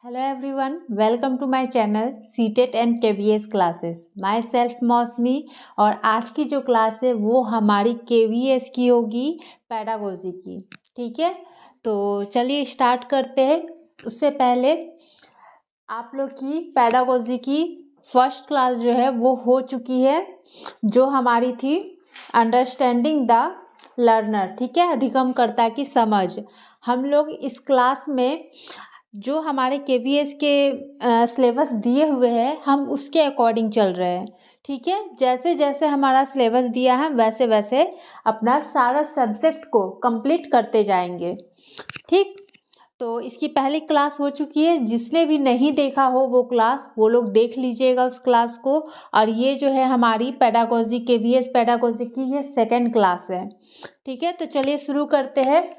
Hello everyone, welcome to my channel CTET and KVS classes. My self मौसमी और आज की जो क्लास है वो हमारी KVS की होगी पैडागोजी की। ठीक है, तो चलिए स्टार्ट करते हैं। उससे पहले आप लोग की पैडागोजी की फर्स्ट क्लास जो है वो हो चुकी है, जो हमारी थी अंडरस्टैंडिंग द लर्नर। ठीक है, अधिगमकर्ता की समझ। हम लोग इस क्लास में जो हमारे KVS के सिलेबस दिए हुए हैं हम उसके अकॉर्डिंग चल रहे हैं। ठीक है, जैसे जैसे हमारा सिलेबस दिया है वैसे वैसे अपना सारा सब्जेक्ट को कंप्लीट करते जाएंगे। ठीक, तो इसकी पहली क्लास हो चुकी है। जिसने भी नहीं देखा हो वो क्लास, वो लोग देख लीजिएगा उस क्लास को। और ये जो है हमारी पैडागोजी KVS पैडागोजी की ये सेकेंड क्लास है। ठीक है, तो चलिए शुरू करते हैं।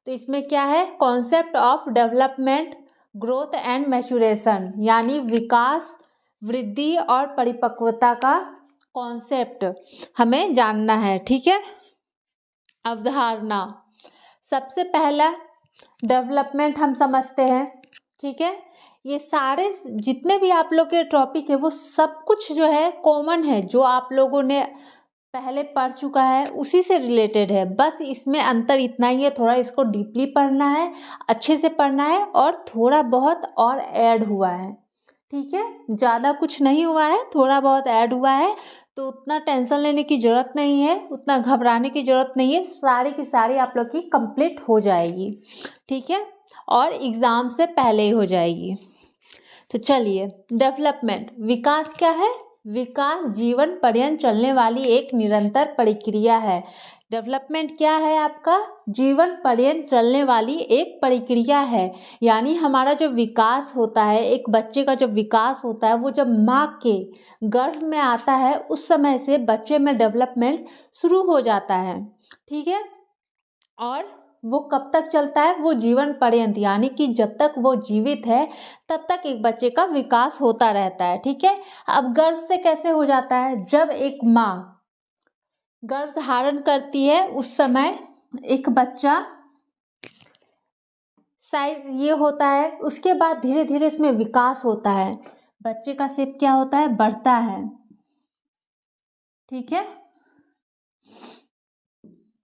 तो इसमें क्या है, concept of development, growth and maturation, यानी विकास, वृद्धि और परिपक्वता का कॉन्सेप्ट हमें जानना है। ठीक है, अवधारणा। सबसे पहला डेवलपमेंट हम समझते हैं। ठीक है, ये सारे जितने भी आप लोग के टॉपिक है वो सब कुछ जो है कॉमन है, जो आप लोगों ने पहले पढ़ चुका है उसी से रिलेटेड है। बस इसमें अंतर इतना ही है, थोड़ा इसको डीपली पढ़ना है, अच्छे से पढ़ना है और थोड़ा बहुत और ऐड हुआ है। ठीक है, ज़्यादा कुछ नहीं हुआ है, थोड़ा बहुत ऐड हुआ है, तो उतना टेंशन लेने की ज़रूरत नहीं है, उतना घबराने की ज़रूरत नहीं है। सारी की सारी आप लोग की कंप्लीट हो जाएगी। ठीक है, और एग्ज़ाम से पहले ही हो जाएगी। तो चलिए, डेवलपमेंट, विकास क्या है? विकास जीवन पर्यंत चलने वाली एक निरंतर प्रक्रिया है। डेवलपमेंट क्या है आपका? जीवन पर्यंत चलने वाली एक प्रक्रिया है। यानी हमारा जो विकास होता है, एक बच्चे का जो विकास होता है, वो जब माँ के गर्भ में आता है उस समय से बच्चे में डेवलपमेंट शुरू हो जाता है। ठीक है, और वो कब तक चलता है? वो जीवन पर्यंत, यानी कि जब तक वो जीवित है तब तक एक बच्चे का विकास होता रहता है। ठीक है, अब गर्भ से कैसे हो जाता है? जब एक माँ गर्भ धारण करती है उस समय एक बच्चा साइज ये होता है, उसके बाद धीरे धीरे इसमें विकास होता है। बच्चे का शेप क्या होता है? बढ़ता है। ठीक है,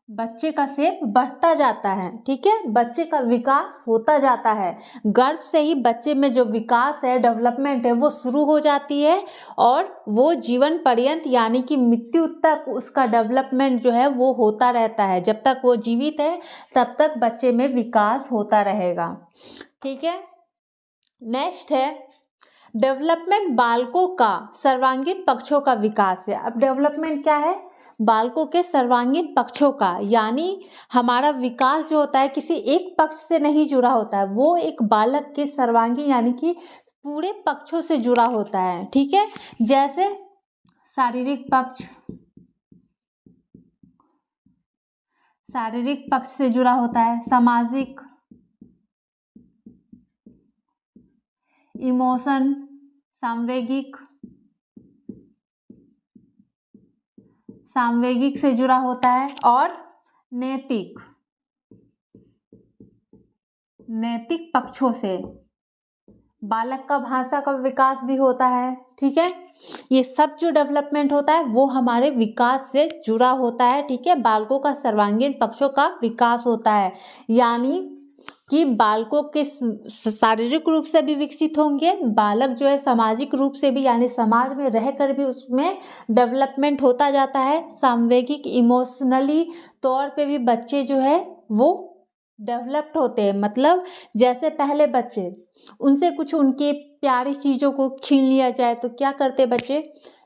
बच्चे का शेप बढ़ता जाता है। ठीक है, बच्चे का विकास होता जाता है। गर्भ से ही बच्चे में जो विकास है, डेवलपमेंट है, वो शुरू हो जाती है और वो जीवन पर्यंत यानी कि मृत्यु तक उसका डेवलपमेंट जो है वो होता रहता है। जब तक वो जीवित है तब तक बच्चे में विकास होता रहेगा। ठीक है, नेक्स्ट है डेवलपमेंट, बालकों का सर्वांगीण पक्षों का विकास है। अब डेवलपमेंट क्या है? बालकों के सर्वांगीण पक्षों का, यानी हमारा विकास जो होता है किसी एक पक्ष से नहीं जुड़ा होता है, वो एक बालक के सर्वांगीण यानी कि पूरे पक्षों से जुड़ा होता है। ठीक है, जैसे शारीरिक पक्ष, शारीरिक पक्ष से जुड़ा होता है, सामाजिक, इमोशन, सांवेगिक, सांवेगिक से जुड़ा होता है, और नैतिक, नैतिक पक्षों से बालक का भाषा का विकास भी होता है। ठीक है, ये सब जो डेवलपमेंट होता है वो हमारे विकास से जुड़ा होता है। ठीक है, बालकों का सर्वांगीण पक्षों का विकास होता है, यानी कि बालकों के शारीरिक रूप से भी विकसित होंगे, बालक जो है सामाजिक रूप से भी, यानी समाज में रहकर भी उसमें डेवलपमेंट होता जाता है। सांवेगिक, इमोशनली तौर पे भी बच्चे जो है वो डेवलप्ड होते हैं। मतलब जैसे पहले बच्चे, उनसे कुछ उनके प्यारी चीज़ों को छीन लिया जाए तो क्या करते बच्चे?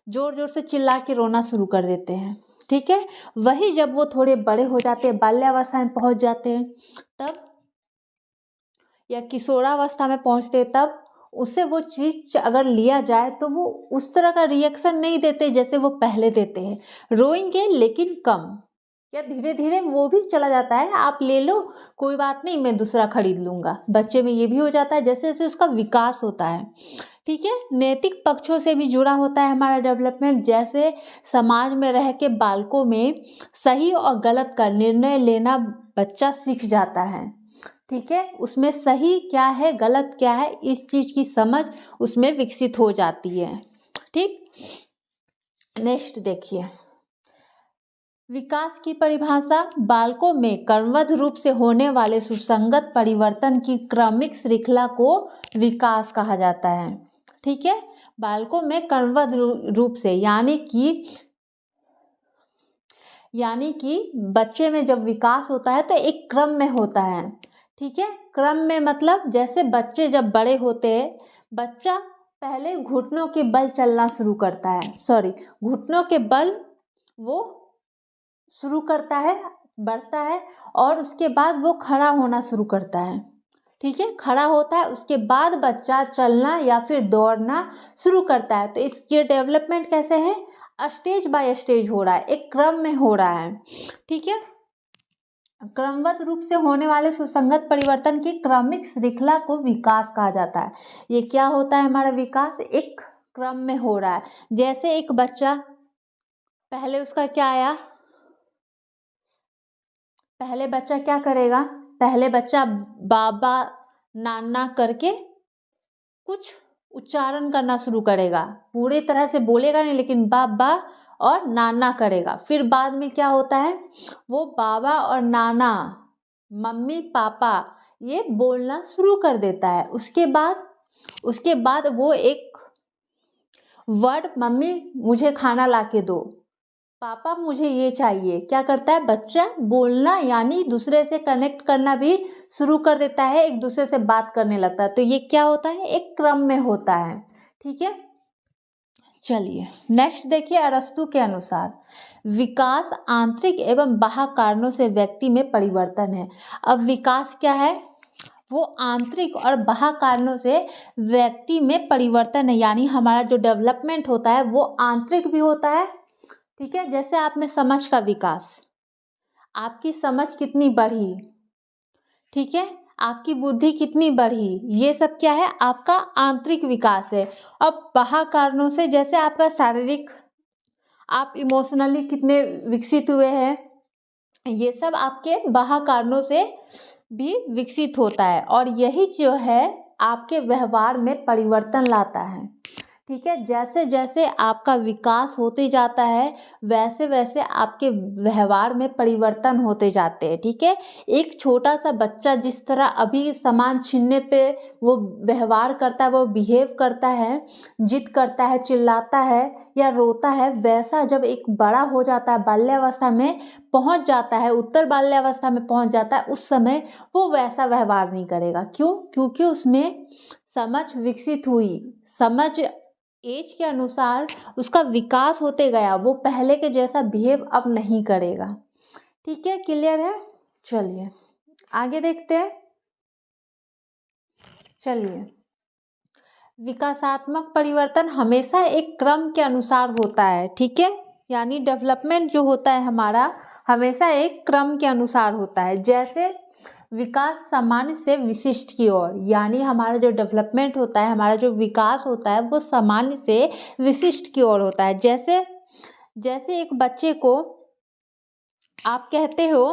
जोर जोर से चिल्ला के रोना शुरू कर देते हैं। ठीक है, वही जब वो थोड़े बड़े हो जाते हैं, बाल्यावस्था में पहुंच जाते हैं तब, या किशोरावस्था में पहुंचते हैं तब, उससे वो चीज़ अगर लिया जाए तो वो उस तरह का रिएक्शन नहीं देते जैसे वो पहले देते हैं। रोएंगे लेकिन कम, या धीरे धीरे वो भी चला जाता है, आप ले लो कोई बात नहीं मैं दूसरा खरीद लूँगा। बच्चे में ये भी हो जाता है जैसे जैसे उसका विकास होता है। ठीक है, नैतिक पक्षों से भी जुड़ा होता है हमारा डेवलपमेंट। जैसे समाज में रह के बालकों में सही और गलत का निर्णय लेना बच्चा सीख जाता है। ठीक है, उसमें सही क्या है गलत क्या है इस चीज़ की समझ उसमें विकसित हो जाती है। ठीक, नेक्स्ट देखिए, विकास की परिभाषा, बालकों में क्रमबद्ध रूप से होने वाले सुसंगत परिवर्तन की क्रमिक श्रृंखला को विकास कहा जाता है। ठीक है, बालकों में क्रमबद्ध रूप से यानी कि बच्चे में जब विकास होता है तो एक क्रम में होता है। ठीक है, क्रम में मतलब जैसे बच्चे जब बड़े होते हैं, बच्चा पहले घुटनों के बल चलना शुरू करता है, घुटनों के बल वो शुरू करता है, बढ़ता है, और उसके बाद वो खड़ा होना शुरू करता है। ठीक है, खड़ा होता है, उसके बाद बच्चा चलना या फिर दौड़ना शुरू करता है। तो इसके डेवलपमेंट कैसे है, स्टेज बाय स्टेज हो रहा है, एक क्रम में हो रहा है। ठीक है, क्रमबद्ध रूप से होने वाले सुसंगत परिवर्तन की क्रमिक श्रृंखला को विकास कहा जाता है। ये क्या होता है, हमारा विकास एक क्रम में हो रहा है। जैसे एक बच्चा पहले उसका क्या आया, पहले बच्चा क्या करेगा, पहले बच्चा बाबा नाना करके कुछ उच्चारण करना शुरू करेगा, पूरे तरह से बोलेगा नहीं लेकिन बाबा और नाना करेगा। फिर बाद में क्या होता है, वो बाबा और नाना, मम्मी पापा ये बोलना शुरू कर देता है। उसके बाद वो एक वर्ड, मम्मी मुझे खाना ला के दो, पापा मुझे ये चाहिए, क्या करता है बच्चा, बोलना यानी दूसरे से कनेक्ट करना भी शुरू कर देता है, एक दूसरे से बात करने लगता है। तो ये क्या होता है, एक क्रम में होता है। ठीक है, चलिए नेक्स्ट देखिए, अरस्तु के अनुसार विकास आंतरिक एवं बाह्य कारणों से व्यक्ति में परिवर्तन है। अब विकास क्या है, वो आंतरिक और बाह्य कारणों से व्यक्ति में परिवर्तन है, यानी हमारा जो डेवलपमेंट होता है वो आंतरिक भी होता है। ठीक है, जैसे आप में समझ का विकास, आपकी समझ कितनी बढ़ी, ठीक है, आपकी बुद्धि कितनी बढ़ी, ये सब क्या है, आपका आंतरिक विकास है। अब बाह्य कारणों से जैसे आपका शारीरिक, आप इमोशनली कितने विकसित हुए हैं, ये सब आपके बाह्य कारणों से भी विकसित होता है, और यही जो है आपके व्यवहार में परिवर्तन लाता है। ठीक है, जैसे जैसे आपका विकास होते जाता है वैसे वैसे आपके व्यवहार में परिवर्तन होते जाते हैं। ठीक है, एक छोटा सा बच्चा जिस तरह अभी सामान छीनने पे वो व्यवहार करता है, वो बिहेव करता है, जिद करता है, चिल्लाता है या रोता है, वैसा जब एक बड़ा हो जाता है, बाल्यावस्था में पहुंच जाता है, उत्तर बाल्यावस्था में पहुंच जाता है, उस समय वो वैसा व्यवहार नहीं करेगा। क्यों, क्योंकि उसमें समझ विकसित हुई, समझ एज के अनुसार उसका विकास होते गया, वो पहले के जैसा बिहेव अब नहीं करेगा। ठीक है, क्लियर है, चलिए आगे देखते हैं। चलिए, विकासात्मक परिवर्तन हमेशा एक क्रम के अनुसार होता है। ठीक है, यानी डेवलपमेंट जो होता है हमारा हमेशा एक क्रम के अनुसार होता है। जैसे विकास सामान्य से विशिष्ट की ओर, यानी हमारा जो डेवलपमेंट होता है, हमारा जो विकास होता है वो सामान्य से विशिष्ट की ओर होता है। जैसे एक बच्चे को आप कहते हो,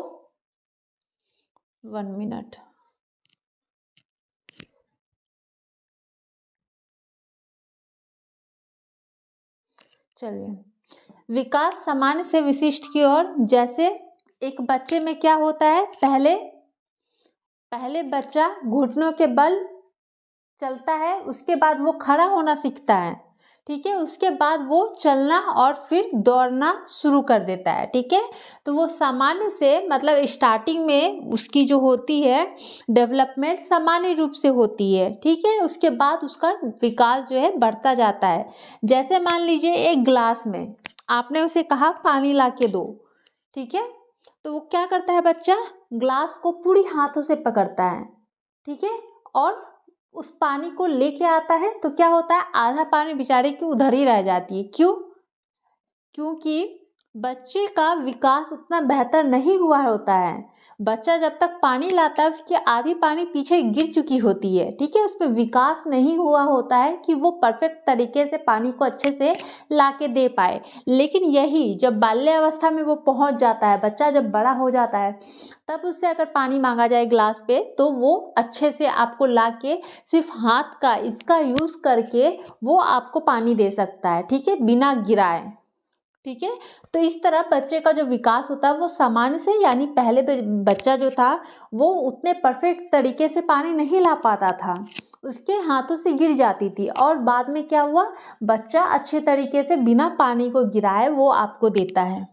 1 मिनट, चलिए, विकास सामान्य से विशिष्ट की ओर, जैसे एक बच्चे में क्या होता है, पहले बच्चा घुटनों के बल चलता है, उसके बाद वो खड़ा होना सीखता है। ठीक है, उसके बाद वो चलना और फिर दौड़ना शुरू कर देता है। ठीक है, तो वो सामान्य से मतलब स्टार्टिंग में उसकी जो होती है डेवलपमेंट सामान्य रूप से होती है। ठीक है, उसके बाद उसका विकास जो है बढ़ता जाता है। जैसे मान लीजिए एक ग्लास में आपने उसे कहा पानी ला के दो, ठीक है, तो वो क्या करता है बच्चा, ग्लास को पूरी हाथों से पकड़ता है। ठीक है, और उस पानी को लेके आता है, तो क्या होता है, आधा पानी बेचारे की उधर ही रह जाती है। क्यों, क्योंकि बच्चे का विकास उतना बेहतर नहीं हुआ होता है। बच्चा जब तक पानी लाता है उसकी आधी पानी पीछे गिर चुकी होती है, ठीक है। उसमें विकास नहीं हुआ होता है कि वो परफेक्ट तरीके से पानी को अच्छे से ला के दे पाए। लेकिन यही जब बाल्यावस्था में वो पहुंच जाता है, बच्चा जब बड़ा हो जाता है, तब उससे अगर पानी मांगा जाए ग्लास पे तो वो अच्छे से आपको ला के सिर्फ हाथ का इसका यूज़ करके वो आपको पानी दे सकता है, ठीक है, बिना गिराए, ठीक है। तो इस तरह बच्चे का जो विकास होता है वो सामान्य से, यानी पहले बच्चा जो था वो उतने परफेक्ट तरीके से पानी नहीं ला पाता था, उसके हाथों से गिर जाती थी, और बाद में क्या हुआ, बच्चा अच्छे तरीके से बिना पानी को गिराए वो आपको देता है।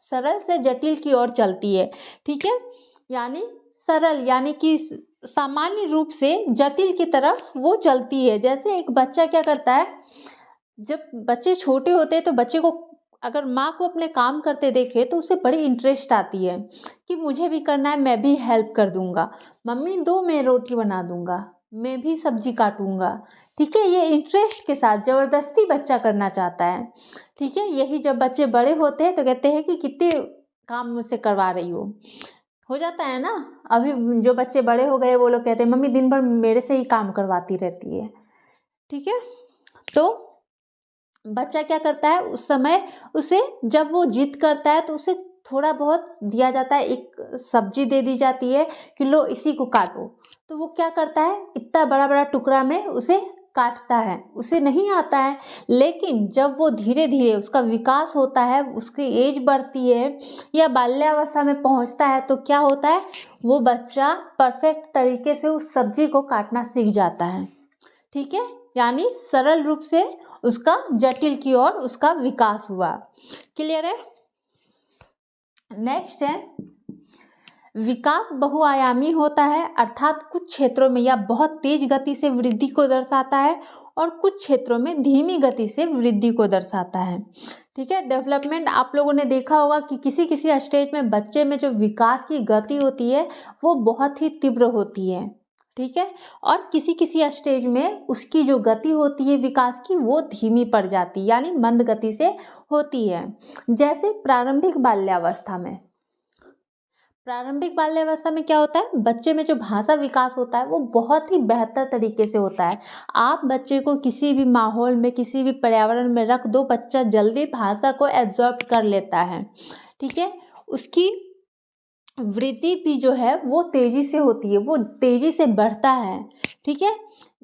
सरल से जटिल की ओर चलती है, ठीक है। यानी सरल यानी कि सामान्य रूप से जटिल की तरफ वो चलती है। जैसे एक बच्चा क्या करता है, जब बच्चे छोटे होते हैं तो बच्चे को अगर माँ को अपने काम करते देखे तो उसे बड़ी इंटरेस्ट आती है कि मुझे भी करना है, मैं भी हेल्प कर दूंगा, मम्मी दो मैं रोटी बना दूंगा, मैं भी सब्जी काटूंगा, ठीक है। ये इंटरेस्ट के साथ ज़बरदस्ती बच्चा करना चाहता है, ठीक है। यही जब बच्चे बड़े होते हैं तो कहते हैं कि कितने काम मुझसे करवा रही हो जाता है ना। अभी जो बच्चे बड़े हो गए वो लोग कहते हैं मम्मी दिन भर मेरे से ही काम करवाती रहती है, ठीक है। तो बच्चा क्या करता है उस समय, उसे जब वो जिद करता है तो उसे थोड़ा बहुत दिया जाता है, एक सब्जी दे दी जाती है कि लो इसी को काटो, तो वो क्या करता है इतना बड़ा बड़ा टुकड़ा में उसे काटता है, उसे नहीं आता है। लेकिन जब वो धीरे धीरे उसका विकास होता है, उसकी एज बढ़ती है या बाल्यावस्था में पहुंचता है, तो क्या होता है, वो बच्चा परफेक्ट तरीके से उस सब्जी को काटना सीख जाता है, ठीक है। यानी सरल रूप से उसका जटिल की ओर उसका विकास हुआ। क्लियर है। नेक्स्ट है, विकास बहुआयामी होता है, अर्थात कुछ क्षेत्रों में या बहुत तेज गति से वृद्धि को दर्शाता है और कुछ क्षेत्रों में धीमी गति से वृद्धि को दर्शाता है, ठीक है। डेवलपमेंट आप लोगों ने देखा होगा कि किसी किसी स्टेज में बच्चे में जो विकास की गति होती है वो बहुत ही तीव्र होती है, ठीक है। और किसी किसी स्टेज में उसकी जो गति होती है विकास की वो धीमी पड़ जाती है, यानी मंद गति से होती है। जैसे प्रारंभिक बाल्यावस्था में, प्रारंभिक बाल्यावस्था में क्या होता है, बच्चे में जो भाषा विकास होता है वो बहुत ही बेहतर तरीके से होता है। आप बच्चे को किसी भी माहौल में किसी भी पर्यावरण में रख दो, बच्चा जल्दी भाषा को एब्जॉर्ब कर लेता है, ठीक है। उसकी वृद्धि भी जो है वो तेजी से होती है, वो तेजी से बढ़ता है, ठीक है।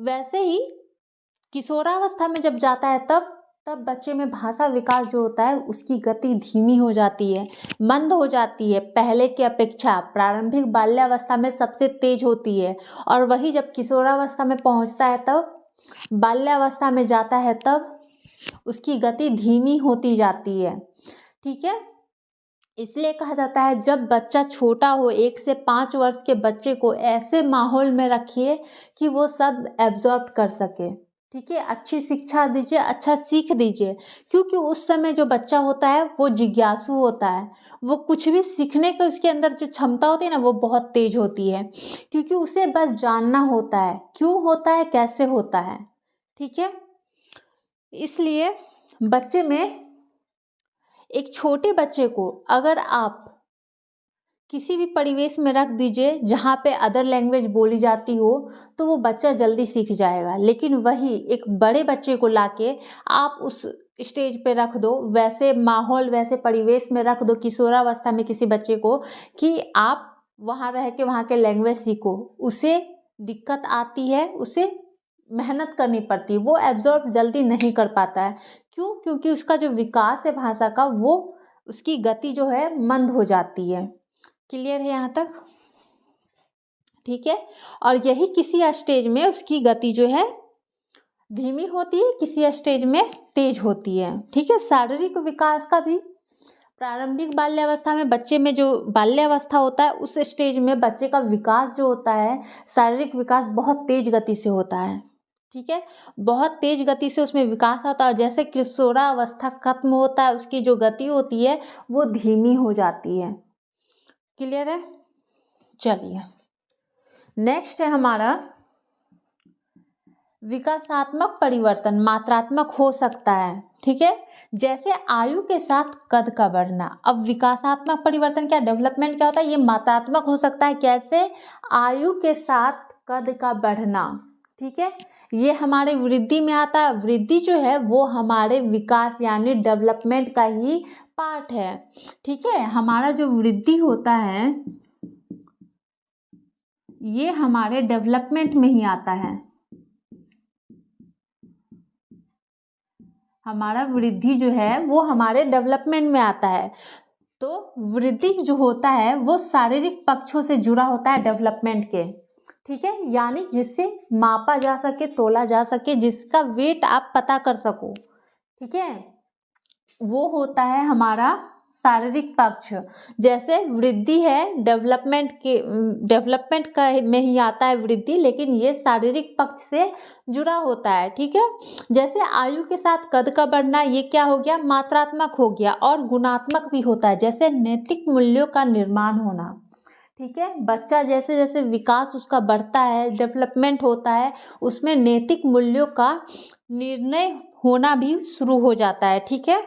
वैसे ही किशोरावस्था में जब जाता है तब बच्चे में भाषा विकास जो होता है उसकी गति धीमी हो जाती है, मंद हो जाती है, पहले की अपेक्षा प्रारंभिक बाल्यावस्था में सबसे तेज होती है। और वही जब किशोरावस्था में पहुंचता है तब, बाल्यावस्था में जाता है तब उसकी गति धीमी होती जाती है, ठीक है। इसलिए कहा जाता है जब बच्चा छोटा हो, 1 से 5 वर्ष के बच्चे को ऐसे माहौल में रखिए कि वो सब एब्जॉर्ब कर सके, ठीक है। अच्छी शिक्षा दीजिए, अच्छा सीख दीजिए, क्योंकि उस समय जो बच्चा होता है वो जिज्ञासु होता है, वो कुछ भी सीखने का उसके अंदर जो क्षमता होती है ना वो बहुत तेज होती है, क्योंकि उसे बस जानना होता है क्यों होता है, कैसे होता है, ठीक है। इसलिए बच्चे में, एक छोटे बच्चे को अगर आप किसी भी परिवेश में रख दीजिए जहाँ पे अदर लैंग्वेज बोली जाती हो तो वो बच्चा जल्दी सीख जाएगा। लेकिन वही एक बड़े बच्चे को लाके आप उस स्टेज पे रख दो, वैसे माहौल वैसे परिवेश में रख दो किशोरावस्था में किसी बच्चे को, कि आप वहाँ रह के वहाँ के लैंग्वेज सीखो, उसे दिक्कत आती है, उसे मेहनत करनी पड़ती है, वो एब्जॉर्ब जल्दी नहीं कर पाता है। क्यों? क्योंकि उसका जो विकास है भाषा का वो उसकी गति जो है मंद हो जाती है। क्लियर है यहाँ तक? ठीक है। और यही किसी स्टेज में उसकी गति जो है धीमी होती है, किसी स्टेज में तेज होती है, ठीक है। शारीरिक विकास का भी प्रारंभिक बाल्यावस्था में बच्चे में जो बाल्यावस्था होता है उस स्टेज में बच्चे का विकास जो होता है, शारीरिक विकास बहुत तेज गति से होता है, ठीक है। बहुत तेज गति से उसमें विकास होता है। जैसे किशोरावस्था खत्म होता है उसकी जो गति होती है वो धीमी हो जाती है। क्लियर है? चलिए नेक्स्ट है हमारा विकासात्मक परिवर्तन मात्रात्मक हो सकता है, ठीक है, जैसे आयु के साथ कद का बढ़ना। अब विकासात्मक परिवर्तन क्या, डेवलपमेंट क्या होता है, ये मात्रात्मक हो सकता है, कैसे, आयु के साथ कद का बढ़ना, ठीक है, ये हमारे वृद्धि में आता है। वृद्धि जो है वो हमारे विकास यानी डेवलपमेंट का ही पार्ट है, ठीक है। हमारा जो वृद्धि होता है ये हमारे डेवलपमेंट में ही आता है। हमारा वृद्धि जो है वो हमारे डेवलपमेंट में आता है। तो वृद्धि जो होता है वो शारीरिक पक्षों से जुड़ा होता है डेवलपमेंट के, ठीक है, यानी जिससे मापा जा सके, तोला जा सके, जिसका वेट आप पता कर सको, ठीक है, वो होता है हमारा शारीरिक पक्ष। जैसे वृद्धि है डेवलपमेंट का में ही आता है वृद्धि, लेकिन ये शारीरिक पक्ष से जुड़ा होता है, ठीक है। जैसे आयु के साथ कद का बढ़ना, ये क्या हो गया, मात्रात्मक हो गया, और गुणात्मक भी होता है, जैसे नैतिक मूल्यों का निर्माण होना, ठीक है। बच्चा जैसे जैसे विकास उसका बढ़ता है, डेवलपमेंट होता है, उसमें नैतिक मूल्यों का निर्णय होना भी शुरू हो जाता है, ठीक है,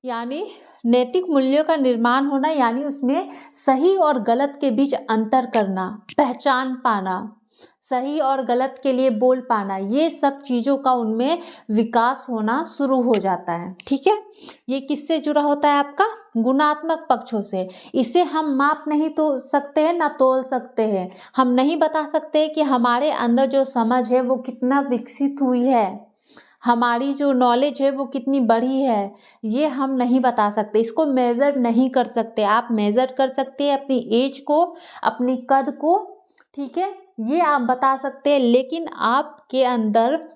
यानी नैतिक मूल्यों का निर्माण होना, यानी उसमें सही और गलत के बीच अंतर करना, पहचान पाना, सही और गलत के लिए बोल पाना, ये सब चीज़ों का उनमें विकास होना शुरू हो जाता है, ठीक है। ये किससे जुड़ा होता है, आपका गुणात्मक पक्षों से। इसे हम माप नहीं तो सकते हैं ना तोल सकते हैं, हम नहीं बता सकते कि हमारे अंदर जो समझ है वो कितना विकसित हुई है, हमारी जो नॉलेज है वो कितनी बड़ी है, ये हम नहीं बता सकते, इसको मेज़र नहीं कर सकते। आप मेज़र कर सकते हैं अपनी एज को, अपनी कद को, ठीक है, ये आप बता सकते हैं, लेकिन आपके अंदर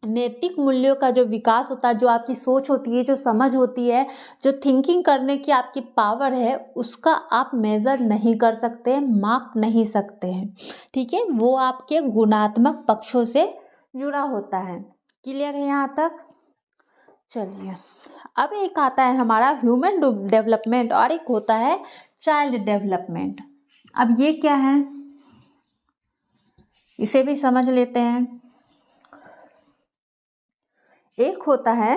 नैतिक मूल्यों का जो विकास होता है, जो आपकी सोच होती है, जो समझ होती है, जो थिंकिंग करने की आपकी पावर है, उसका आप मेज़र नहीं कर सकते, माप नहीं सकते हैं, ठीक है, वो आपके गुणात्मक पक्षों से जुड़ा होता है। क्लियर है यहाँ तक? चलिए, अब एक आता है हमारा ह्यूमन डेवलपमेंट और एक होता है चाइल्ड डेवलपमेंट। अब ये क्या है, इसे भी समझ लेते हैं। एक होता है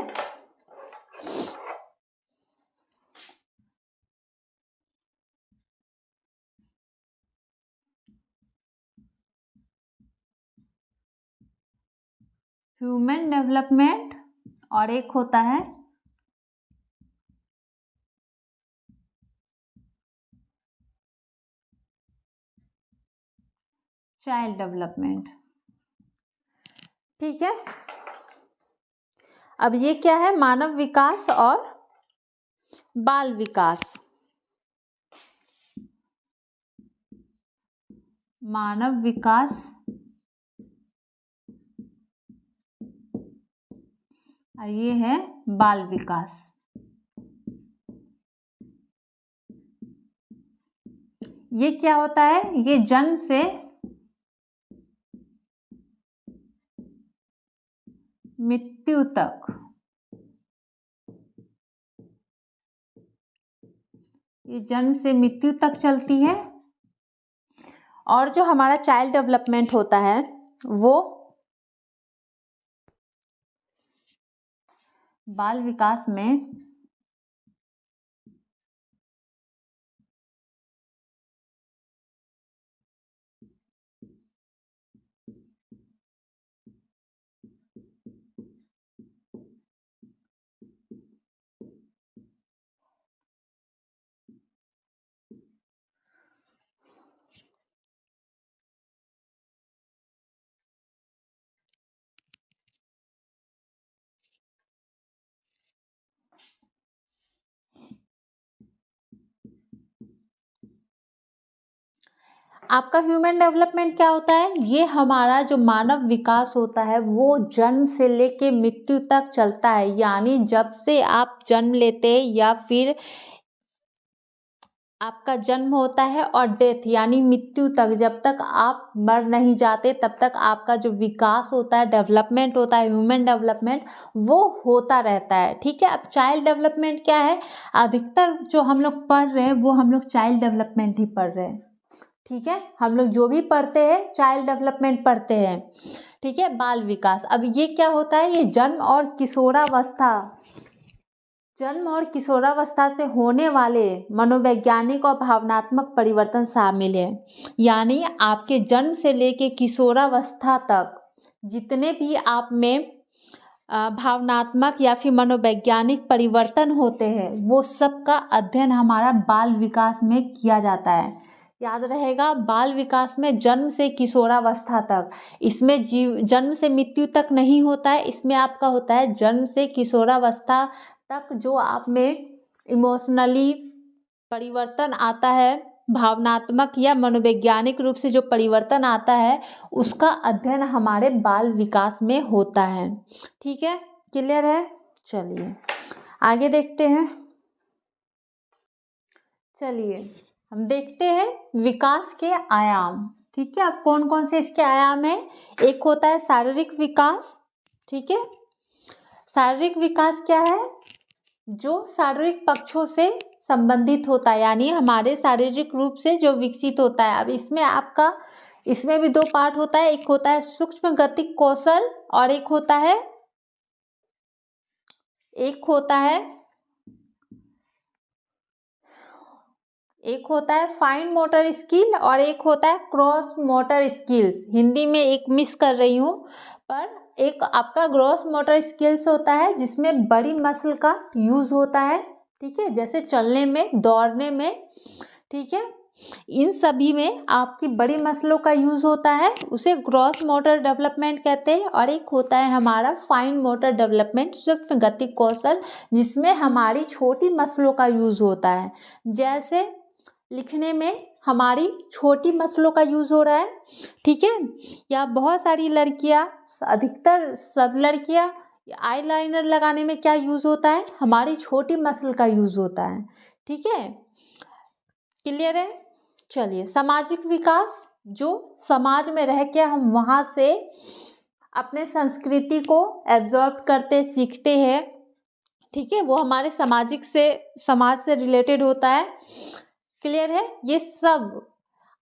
ह्यूमन डेवलपमेंट और एक होता है चाइल्ड डेवलपमेंट, ठीक है। अब ये क्या है, मानव विकास और बाल विकास। मानव विकास और ये है बाल विकास। ये क्या होता है, ये जन्म से मृत्यु तक, ये जन्म से मृत्यु तक चलती है। और जो हमारा चाइल्ड डेवलपमेंट होता है वो बाल विकास में आपका ह्यूमन डेवलपमेंट क्या होता है, ये हमारा जो मानव विकास होता है वो जन्म से लेके मृत्यु तक चलता है, यानी जब से आप जन्म लेते हैं या फिर आपका जन्म होता है और डेथ यानी मृत्यु तक, जब तक आप मर नहीं जाते तब तक आपका जो विकास होता है, डेवलपमेंट होता है, ह्यूमन डेवलपमेंट, वो होता रहता है, ठीक है। अब चाइल्ड डेवलपमेंट क्या है, अधिकतर जो हम लोग पढ़ रहे हैं वो हम लोग चाइल्ड डेवलपमेंट ही पढ़ रहे हैं, ठीक है, हम लोग जो भी पढ़ते हैं चाइल्ड डेवलपमेंट पढ़ते हैं, ठीक है, बाल विकास। अब ये क्या होता है, ये जन्म और किशोरावस्था से होने वाले मनोवैज्ञानिक और भावनात्मक परिवर्तन शामिल है। यानी आपके जन्म से लेके किशोरावस्था तक जितने भी आप में भावनात्मक या फिर मनोवैज्ञानिक परिवर्तन होते हैं, वो सब का अध्ययन हमारा बाल विकास में किया जाता है। याद रहेगा, बाल विकास में जन्म से किशोरावस्था तक, इसमें जन्म से मृत्यु तक नहीं होता है, इसमें आपका होता है जन्म से किशोरावस्था तक जो आप में इमोशनली परिवर्तन आता है, भावनात्मक या मनोवैज्ञानिक रूप से जो परिवर्तन आता है, उसका अध्ययन हमारे बाल विकास में होता है। ठीक है, क्लियर है? चलिए आगे देखते हैं। चलिए हम देखते हैं विकास के आयाम। ठीक है, अब कौन कौन से इसके आयाम है? एक होता है शारीरिक विकास। ठीक है, शारीरिक विकास क्या है? जो शारीरिक पक्षों से संबंधित होता है, यानी हमारे शारीरिक रूप से जो विकसित होता है। अब इसमें भी दो पार्ट होता है, एक होता है सूक्ष्म गतिक कौशल और एक होता है फाइन मोटर स्किल और एक होता है क्रॉस मोटर स्किल्स। हिंदी में एक मिस कर रही हूँ, पर एक आपका ग्रॉस मोटर स्किल्स होता है जिसमें बड़ी मसल का यूज होता है। ठीक है, जैसे चलने में, दौड़ने में। ठीक है, इन सभी में आपकी बड़ी मसलों का यूज होता है, उसे ग्रॉस मोटर डेवलपमेंट कहते हैं। और एक होता है हमारा फाइन मोटर डेवलपमेंट, सूक्ष्म गतिक कौशल, जिसमें हमारी छोटी मसलों का यूज होता है। जैसे लिखने में हमारी छोटी मसलों का यूज हो रहा है। ठीक है, या बहुत सारी लड़कियां, अधिकतर सब लड़कियां आईलाइनर लगाने में क्या यूज होता है? हमारी छोटी मसल का यूज होता है। ठीक है, क्लियर है? चलिए, सामाजिक विकास, जो समाज में रह के हम वहाँ से अपने संस्कृति को एब्जॉर्ब करते सीखते हैं। ठीक है, वो हमारे समाज से रिलेटेड होता है। क्लियर है? ये सब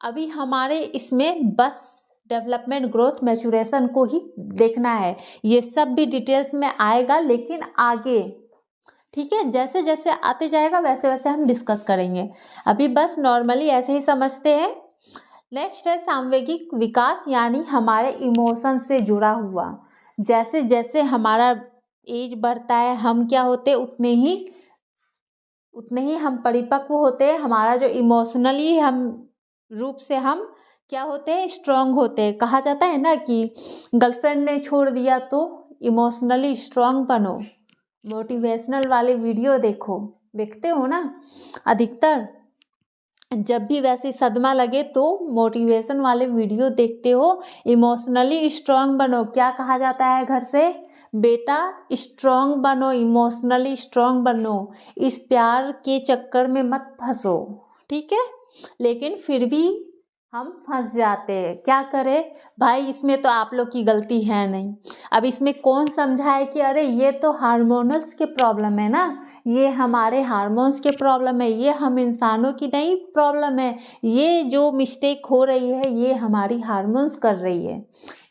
अभी हमारे इसमें बस डेवलपमेंट, ग्रोथ, मैच्योरेशन को ही देखना है। ये सब भी डिटेल्स में आएगा, लेकिन आगे। ठीक है, जैसे जैसे आते जाएगा वैसे वैसे हम डिस्कस करेंगे। अभी बस नॉर्मली ऐसे ही समझते हैं। नेक्स्ट है सामवेगिक विकास, यानी हमारे इमोशन से जुड़ा हुआ। जैसे जैसे हमारा एज बढ़ता है, हम क्या होते उतने ही हम परिपक्व होते हैं। हमारा जो इमोशनली रूप से हम क्या होते हैं? स्ट्रांग होते हैं। कहा जाता है ना कि गर्लफ्रेंड ने छोड़ दिया तो इमोशनली स्ट्रांग बनो। मोटिवेशनल वाले वीडियो देखते हो ना अधिकतर, जब भी वैसे सदमा लगे तो मोटिवेशन वाले वीडियो देखते हो। इमोशनली स्ट्रांग बनो। क्या कहा जाता है घर से? बेटा स्ट्रांग बनो, इमोशनली स्ट्रांग बनो, इस प्यार के चक्कर में मत फंसो। ठीक है, लेकिन फिर भी हम फंस जाते हैं। क्या करें भाई, इसमें तो आप लोग की गलती है नहीं। अब इसमें कौन समझाए कि अरे ये तो हार्मोनल्स के प्रॉब्लम है ना, ये हमारे हार्मोन्स के प्रॉब्लम है, ये हम इंसानों की नहीं प्रॉब्लम है। ये जो मिस्टेक हो रही है ये हमारी हार्मोन्स कर रही है।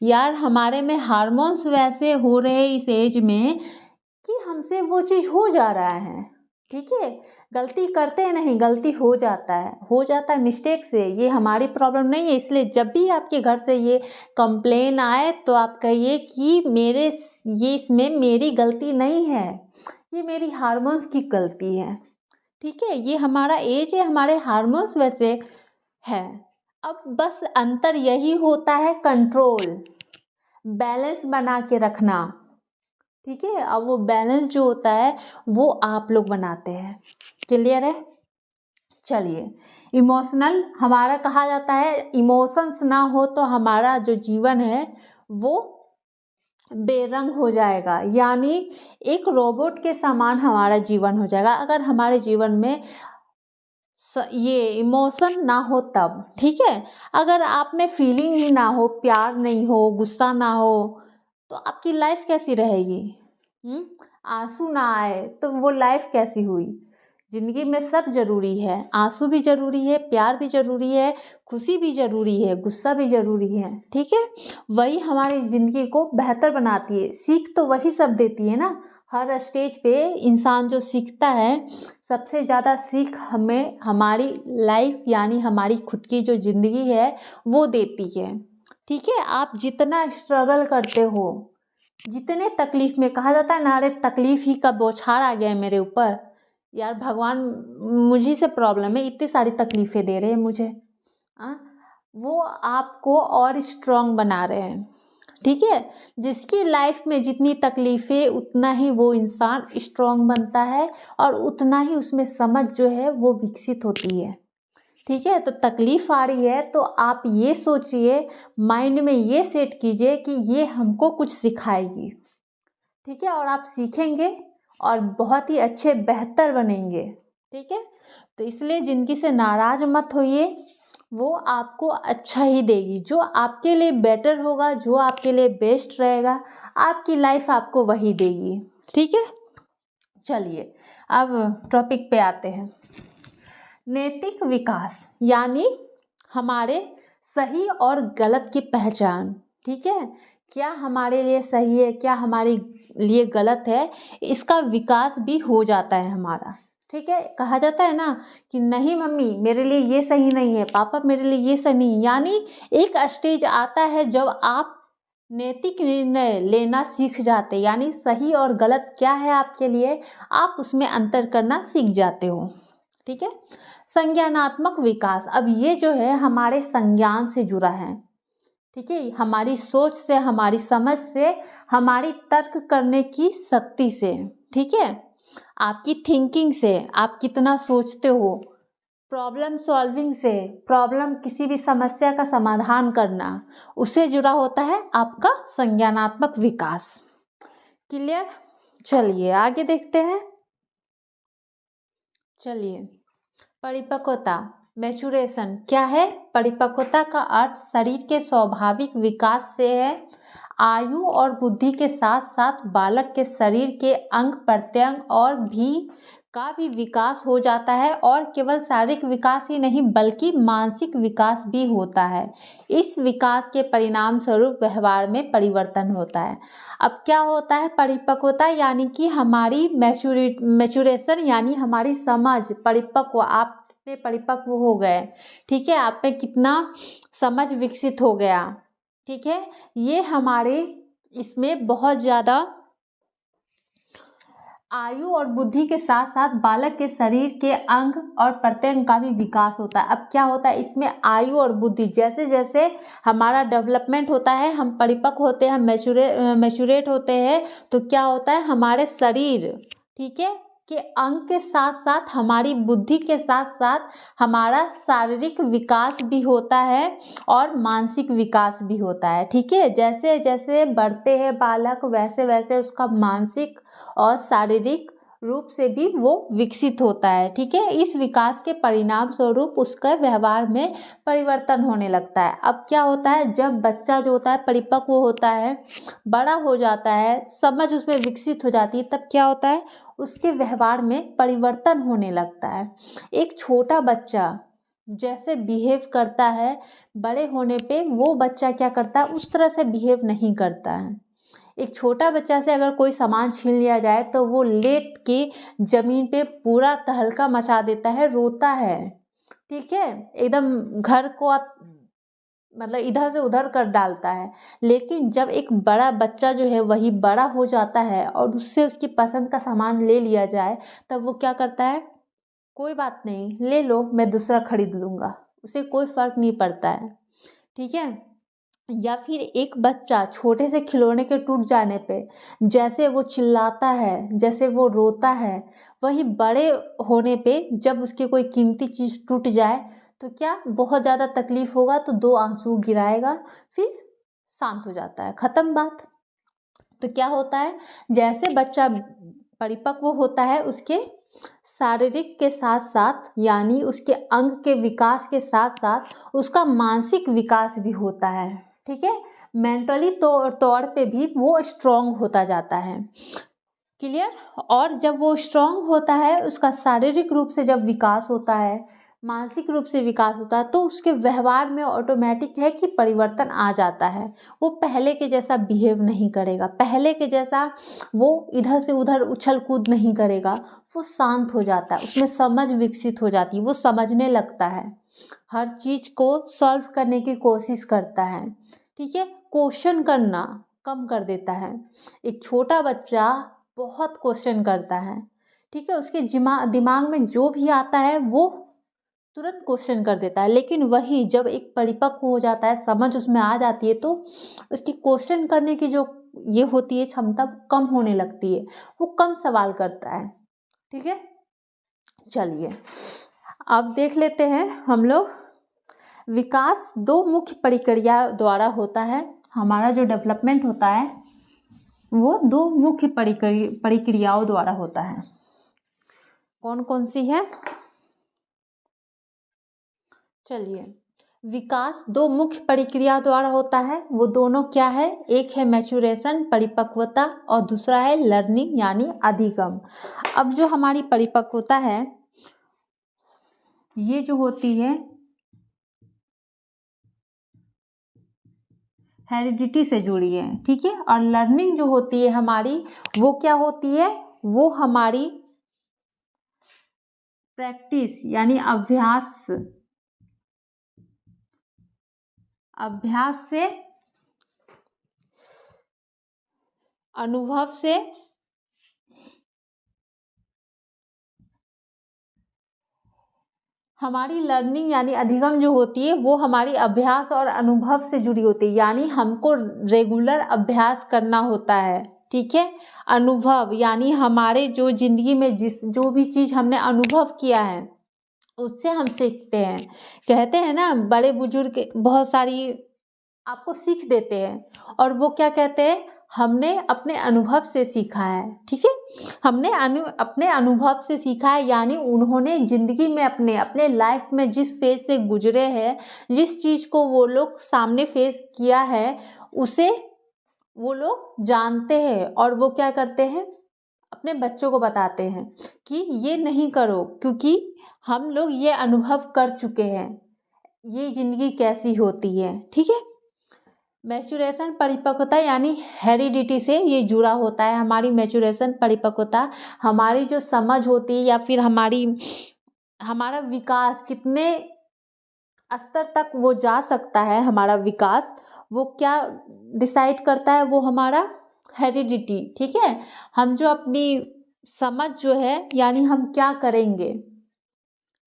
यार, हमारे में हार्मोन्स वैसे हो रहे हैं इस एज में कि हमसे वो चीज़ हो जा रहा है। ठीक है, गलती करते नहीं, गलती हो जाता है मिस्टेक से। ये हमारी प्रॉब्लम नहीं है। इसलिए जब भी आपके घर से ये कंप्लेन आए तो आप कहिए कि इसमें मेरी गलती नहीं है, ये मेरी हार्मोन्स की गलती है। ठीक है, ये हमारा एज है, हमारे हार्मोन्स वैसे है। अब बस अंतर यही होता है, कंट्रोल, बैलेंस बना के रखना। ठीक है, अब वो बैलेंस जो होता है वो आप लोग बनाते हैं। क्लियर है? चलिए, इमोशनल हमारा कहा जाता है, इमोशंस ना हो तो हमारा जो जीवन है वो बेरंग हो जाएगा, यानी एक रोबोट के समान हमारा जीवन हो जाएगा अगर हमारे जीवन में ये इमोशन ना हो तब। ठीक है, अगर आप में फीलिंग ही ना हो, प्यार नहीं हो, गुस्सा ना हो, तो आपकी लाइफ कैसी रहेगी? आंसू ना आए तो वो लाइफ कैसी हुई? ज़िंदगी में सब ज़रूरी है, आंसू भी ज़रूरी है, प्यार भी ज़रूरी है, खुशी भी ज़रूरी है, गुस्सा भी ज़रूरी है, ठीक है। वही हमारी ज़िंदगी को बेहतर बनाती है। सीख तो वही सब देती है ना। हर स्टेज पे इंसान जो सीखता है, सबसे ज़्यादा सीख हमें हमारी लाइफ यानी हमारी खुद की जो ज़िंदगी है वो देती है, ठीक है। आप जितना स्ट्रगल करते हो, जितने तकलीफ़ में, कहा जाता है ना, अरे तकलीफ़ ही का बौछार आ गया है मेरे ऊपर, यार भगवान मुझी से प्रॉब्लम है, इतनी सारी तकलीफ़ें दे रहे हैं मुझे, वो आपको और स्ट्रॉन्ग बना रहे हैं, ठीक है। जिसकी लाइफ में जितनी तकलीफ़ें, उतना ही वो इंसान स्ट्रॉन्ग बनता है और उतना ही उसमें समझ जो है वो विकसित होती है, ठीक है। तो तकलीफ़ आ रही है तो आप ये सोचिए, माइंड में ये सेट कीजिए कि ये हमको कुछ सिखाएगी, ठीक है, और आप सीखेंगे और बहुत ही अच्छे बेहतर बनेंगे, ठीक है। तो इसलिए ज़िंदगी से नाराज़ मत होइए, वो आपको अच्छा ही देगी। जो आपके लिए बेटर होगा, जो आपके लिए बेस्ट रहेगा, आपकी लाइफ आपको वही देगी, ठीक है। चलिए अब टॉपिक पे आते हैं। नैतिक विकास यानी हमारे सही और गलत की पहचान, ठीक है। क्या हमारे लिए सही है, क्या हमारे लिए गलत है, इसका विकास भी हो जाता है हमारा, ठीक है। कहा जाता है ना कि नहीं मम्मी मेरे लिए ये सही नहीं है, पापा मेरे लिए ये सही नहीं, यानी एक स्टेज आता है जब आप नैतिक निर्णय लेना सीख जाते, यानी सही और गलत क्या है आपके लिए, आप उसमें अंतर करना सीख जाते हो, ठीक है। संज्ञानात्मक विकास, अब ये जो है हमारे संज्ञान से जुड़ा है, ठीक है, हमारी सोच से, हमारी समझ से, हमारी तर्क करने की शक्ति से, ठीक है, आपकी थिंकिंग से, आप कितना सोचते हो, प्रॉब्लम सॉल्विंग से, प्रॉब्लम किसी भी समस्या का समाधान करना, उससे जुड़ा होता है आपका संज्ञानात्मक विकास। क्लियर? चलिए आगे देखते हैं। चलिए, परिपक्वता, मैचुरेशन क्या है? परिपक्वता का अर्थ शरीर के स्वाभाविक विकास से है। आयु और बुद्धि के साथ साथ बालक के शरीर के अंग प्रत्यंग और भी का भी विकास हो जाता है, और केवल शारीरिक विकास ही नहीं बल्कि मानसिक विकास भी होता है। इस विकास के परिणाम स्वरूप व्यवहार में परिवर्तन होता है। अब क्या होता है परिपक्वता, यानी कि हमारी मैचुरेशन यानी हमारी समझ, परिपक्व, आप कितने परिपक्व हो गए, ठीक है, आप में कितना समझ विकसित हो गया, ठीक है, ये हमारे इसमें बहुत ज़्यादा आयु और बुद्धि के साथ साथ बालक के शरीर के अंग और प्रत्यंग का भी विकास होता है। अब क्या होता है इसमें, आयु और बुद्धि, जैसे जैसे हमारा डेवलपमेंट होता है, हम परिपक्व होते हैं, मैचुरेट होते हैं, तो क्या होता है हमारे शरीर, ठीक है, के अंग के साथ साथ हमारी बुद्धि के साथ साथ हमारा शारीरिक विकास भी होता है और मानसिक विकास भी होता है, ठीक है। जैसे जैसे बढ़ते हैं बालक, वैसे वैसे उसका मानसिक और शारीरिक रूप से भी वो विकसित होता है, ठीक है। इस विकास के परिणाम स्वरूप उसका व्यवहार में परिवर्तन होने लगता है। अब क्या होता है, जब बच्चा जो होता है परिपक्व होता है, बड़ा हो जाता है, समझ उसमें विकसित हो जाती है, तब क्या होता है उसके व्यवहार में परिवर्तन होने लगता है। एक छोटा बच्चा जैसे बिहेव करता है, बड़े होने पे वो बच्चा क्या करता है उस तरह से बिहेव नहीं करता है। एक छोटा बच्चा से अगर कोई सामान छीन लिया जाए तो वो लेट के जमीन पे पूरा तहलका मचा देता है, रोता है, ठीक है, एकदम घर को मतलब इधर से उधर कर डालता है। लेकिन जब एक बड़ा बच्चा जो है वही बड़ा हो जाता है और उससे उसकी पसंद का सामान ले लिया जाए, तब वो क्या करता है, कोई बात नहीं, ले लो, मैं दूसरा खरीद लूँगा, उसे कोई फ़र्क नहीं पड़ता है, ठीक है। या फिर एक बच्चा छोटे से खिलौने के टूट जाने पे जैसे वो चिल्लाता है, जैसे वो रोता है, वही बड़े होने पे जब उसकी कोई कीमती चीज़ टूट जाए तो क्या बहुत ज़्यादा तकलीफ़ होगा, तो 2 आंसू गिराएगा, फिर शांत हो जाता है, ख़त्म बात। तो क्या होता है, जैसे बच्चा परिपक्व होता है उसके शारीरिक के साथ साथ यानी उसके अंग के विकास के साथ साथ उसका मानसिक विकास भी होता है, ठीक है। मेंटली तौर पे भी वो स्ट्रांग होता जाता है। क्लियर। और जब वो स्ट्रांग होता है, उसका शारीरिक रूप से जब विकास होता है, मानसिक रूप से विकास होता है, तो उसके व्यवहार में ऑटोमेटिक है कि परिवर्तन आ जाता है। वो पहले के जैसा बिहेव नहीं करेगा, पहले के जैसा वो इधर से उधर उछल कूद नहीं करेगा, वो शांत हो जाता है, उसमें समझ विकसित हो जाती है, वो समझने लगता है, हर चीज़ को सॉल्व करने की कोशिश करता है। ठीक है, क्वेश्चन करना कम कर देता है। एक छोटा बच्चा बहुत क्वेश्चन करता है, ठीक है, उसके दिमाग में जो भी आता है वो तुरंत क्वेश्चन कर देता है। लेकिन वही जब एक परिपक्व हो जाता है, समझ उसमें आ जाती है, तो उसकी क्वेश्चन करने की जो ये होती है क्षमता, कम होने लगती है, वो कम सवाल करता है। ठीक है, चलिए अब देख लेते हैं हम लोग। विकास दो मुख्य प्रक्रिया द्वारा होता है। हमारा जो डेवलपमेंट होता है वो दो मुख्य प्रक्रियाओं द्वारा होता है। कौन कौन सी है? चलिए, विकास दो मुख्य प्रक्रिया द्वारा होता है। वो दोनों क्या है? एक है मैच्योरेशन, परिपक्वता, और दूसरा है लर्निंग यानी अधिगम। अब जो हमारी परिपक्वता है, ये जो होती है हेरिडिटी से जुड़ी है। ठीक है, और लर्निंग जो होती है हमारी, वो क्या होती है? वो हमारी प्रैक्टिस यानी अभ्यास से, अनुभव से, हमारी लर्निंग यानी अधिगम जो होती है वो हमारी अभ्यास और अनुभव से जुड़ी होती है। यानी हमको रेगुलर अभ्यास करना होता है। ठीक है, अनुभव यानी हमारे जो जिंदगी में जो भी चीज़ हमने अनुभव किया है उससे हम सीखते हैं। कहते हैं ना, बड़े बुजुर्ग बहुत सारी आपको सीख देते हैं, और वो क्या कहते हैं? हमने अपने अनुभव से सीखा है। ठीक है, हमने अपने अनुभव से सीखा है, यानी उन्होंने ज़िंदगी में अपने लाइफ में जिस फेज से गुजरे हैं, जिस चीज़ को वो लोग सामने फेस किया है, उसे वो लोग जानते हैं, और वो क्या करते हैं? अपने बच्चों को बताते हैं कि ये नहीं करो, क्योंकि हम लोग ये अनुभव कर चुके हैं, ये ज़िंदगी कैसी होती है। ठीक है, मैच्योरेशन परिपक्वता यानी हेरिडिटी से ये जुड़ा होता है। हमारी मैच्योरेशन परिपक्वता हमारी जो समझ होती है, या फिर हमारा विकास कितने स्तर तक वो जा सकता है, हमारा विकास वो क्या डिसाइड करता है? वो हमारा हेरिडिटी। ठीक है, हम जो अपनी समझ जो है, यानी हम क्या करेंगे,